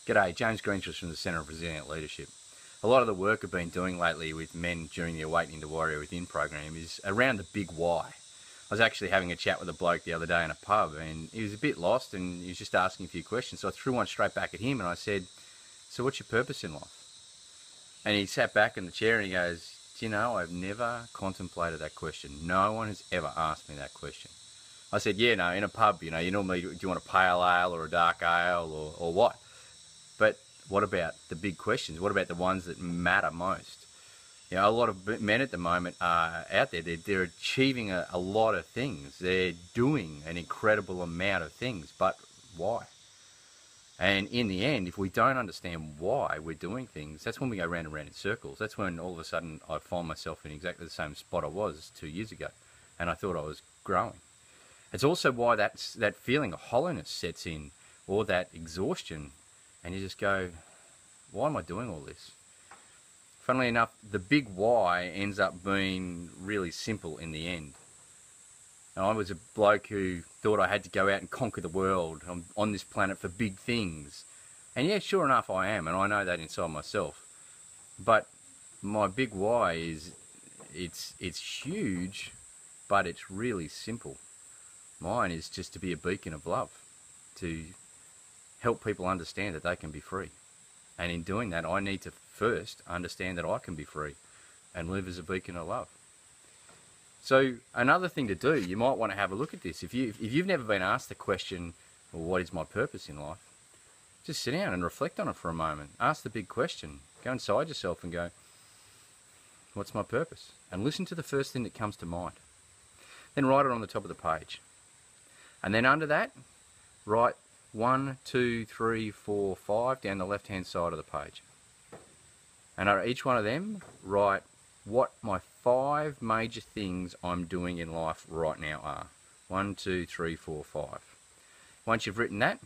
G'day, James Greenshields from the Centre of Resilient Leadership. A lot of the work I've been doing lately with men during the Awakening the Warrior Within program is around the big why. I was actually having a chat with a bloke the other day in a pub, and he was a bit lost and he was just asking a few questions. So I threw one straight back at him and I said, "So what's your purpose in life?" And he sat back in the chair and he goes, "Do you know, I've never contemplated that question. No one has ever asked me that question." I said, "Yeah, no, in a pub, you normally, do you want a pale ale or a dark ale or what? But what about the big questions? What about the ones that matter most?" A lot of men at the moment are out there. They're achieving a lot of things. They're doing an incredible amount of things, but why? And in the end, if we don't understand why we're doing things, that's when we go round and round in circles. That's when all of a sudden I find myself in exactly the same spot I was 2 years ago, and I thought I was growing. It's also why that feeling of hollowness sets in, or that exhaustion, and you just go, why am I doing all this? Funnily enough, the big why ends up being really simple in the end. Now, I was a bloke who thought I had to go out and conquer the world. I'm on this planet for big things. And yeah, sure enough I am, and I know that inside myself. But my big why is, it's huge, but it's really simple. Mine is just to be a beacon of love, to help people understand that they can be free. And in doing that, I need to first understand that I can be free and live as a beacon of love. So another thing to do, you might want to have a look at this. If you've never been asked the question, well, what is my purpose in life? Just sit down and reflect on it for a moment. Ask the big question. Go inside yourself and go, what's my purpose? And listen to the first thing that comes to mind. Then write it on the top of the page. And then under that, write 1, 2, 3, 4, 5 down the left hand side of the page. And under each one of them, write what my 5 major things I'm doing in life right now are. 1, 2, 3, 4, 5. Once you've written that,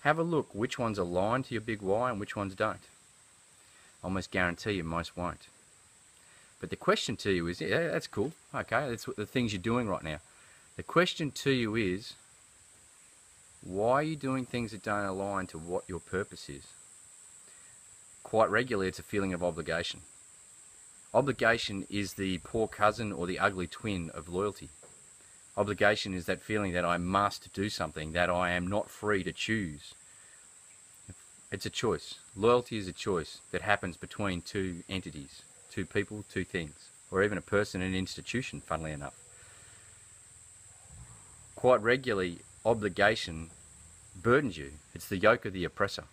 have a look which ones align to your big why and which ones don't. I almost guarantee you most won't. But the question to you is, yeah, that's cool. Okay, that's what the things you're doing right now. The question to you is, why are you doing things that don't align to what your purpose is? Quite regularly, it's a feeling of obligation. Obligation is the poor cousin or the ugly twin of loyalty. Obligation is that feeling that I must do something, that I am not free to choose. It's a choice. Loyalty is a choice that happens between two entities, two people, two things, or even a person and an institution, funnily enough. Quite regularly, obligation burdens you. It's the yoke of the oppressor.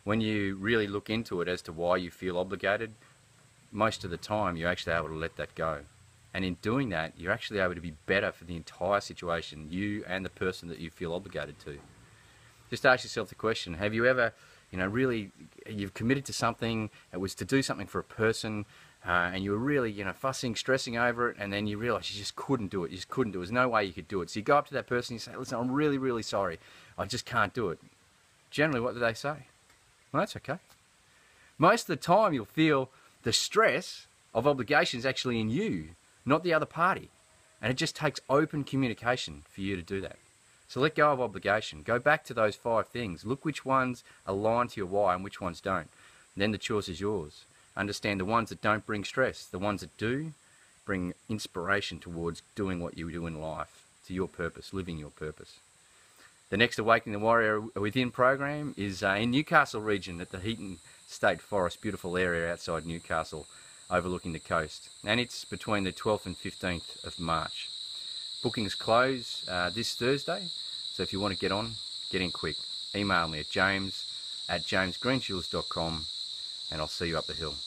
When you really look into it as to why you feel obligated, most of the time you're actually able to let that go. And in doing that, you're actually able to be better for the entire situation, you and the person that you feel obligated to. Just ask yourself the question, have you ever, really, you've committed to something, it was to do something for a person, and you were really, fussing, stressing over it, and then you realise you just couldn't do it. You just couldn't do it. There's no way you could do it. So you go up to that person and you say, "Listen, I'm really, really sorry. I just can't do it." Generally, what do they say? Well, that's okay. Most of the time, you'll feel the stress of obligations actually in you, not the other party. And it just takes open communication for you to do that. So let go of obligation. Go back to those 5 things. Look which ones align to your why and which ones don't. And then the choice is yours. Understand the ones that don't bring stress. The ones that do bring inspiration towards doing what you do in life, to your purpose, living your purpose. The next Awakening the Warrior Within program is in Newcastle region at the Heaton State Forest, beautiful area outside Newcastle, overlooking the coast. And it's between the 12th and 15th of March. Bookings close this Thursday, so if you want to get in quick. Email me at james@jamesgreenshields.com and I'll see you up the hill.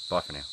Bye for now.